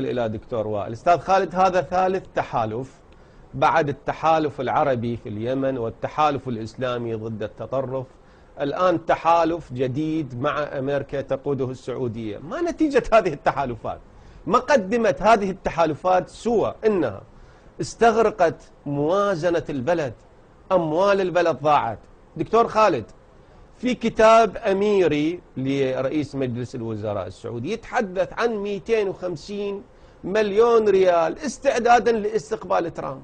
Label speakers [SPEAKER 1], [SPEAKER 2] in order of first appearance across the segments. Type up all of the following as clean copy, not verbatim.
[SPEAKER 1] إلى دكتور وائل. أستاذ خالد، هذا ثالث تحالف بعد التحالف العربي في اليمن والتحالف الإسلامي ضد التطرف، الآن تحالف جديد مع أمريكا تقوده السعودية. ما نتيجة هذه التحالفات؟ ما قدمت هذه التحالفات سوى أنها استغرقت موازنة البلد، أموال البلد ضاعت. دكتور خالد، في كتاب أميري لرئيس مجلس الوزراء السعودي يتحدث عن 250 مليون ريال استعدادا لاستقبال ترامب.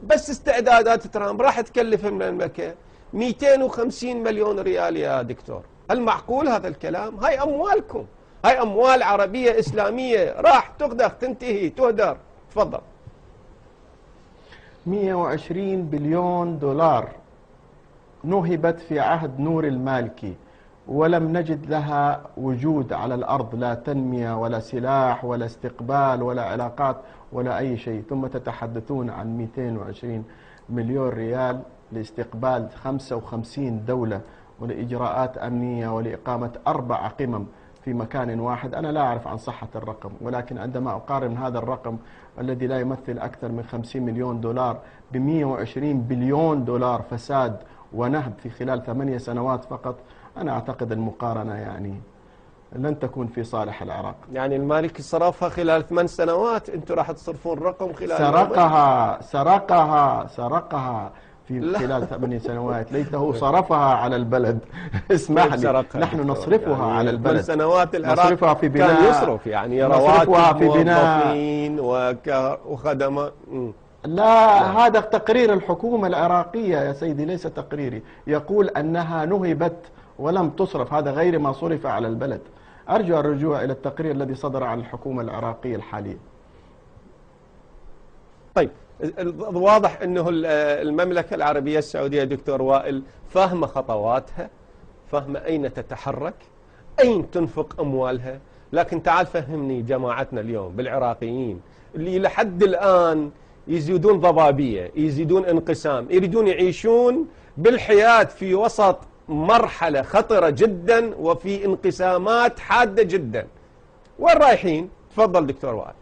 [SPEAKER 1] بس استعدادات ترامب راح تكلف من المملكة 250 مليون ريال يا دكتور. هل معقول هذا الكلام؟ هاي أموالكم، هاي أموال عربية إسلامية راح تقدخ تنتهي تهدر. تفضل.
[SPEAKER 2] 120 بليون دولار نهبت في عهد نور المالكي ولم نجد لها وجود على الأرض، لا تنمية ولا سلاح ولا استقبال ولا علاقات ولا أي شيء، ثم تتحدثون عن 220 مليون ريال لاستقبال 55 دولة ولإجراءات أمنية ولإقامة 4 قمم في مكان واحد. أنا لا أعرف عن صحة الرقم، ولكن عندما أقارن هذا الرقم الذي لا يمثل أكثر من 50 مليون دولار ب 120 بليون دولار فساد ونهب في خلال 8 سنوات فقط، أنا أعتقد المقارنة يعني لن تكون في صالح العراق.
[SPEAKER 1] يعني المالكي صرفها خلال 8 سنوات، أنتم راح تصرفون رقم خلال
[SPEAKER 2] سرقها في خلال 8 سنوات، ليته صرفها على البلد. اسمح لي، نحن نصرفها يعني على البلد.
[SPEAKER 1] 8 سنوات العراق
[SPEAKER 2] في بناء،
[SPEAKER 1] كان يصرف يعني رواتب موظفين وخدمات.
[SPEAKER 2] لا، هذا تقرير الحكومة العراقية يا سيدي، ليس تقريري، يقول أنها نهبت ولم تصرف، هذا غير ما صرف على البلد. أرجو الرجوع إلى التقرير الذي صدر عن الحكومة العراقية الحالية.
[SPEAKER 1] طيب، واضح أنه المملكة العربية السعودية دكتور وائل فاهمة خطواتها، فاهمة أين تتحرك، أين تنفق أموالها. لكن تعال فهمني جماعتنا اليوم بالعراقيين اللي لحد الآن يزيدون ضبابية، يزيدون انقسام، يريدون يعيشون بالحياة في وسط مرحلة خطرة جدا وفي انقسامات حادة جدا. وين رايحين؟ تفضل دكتور وائل.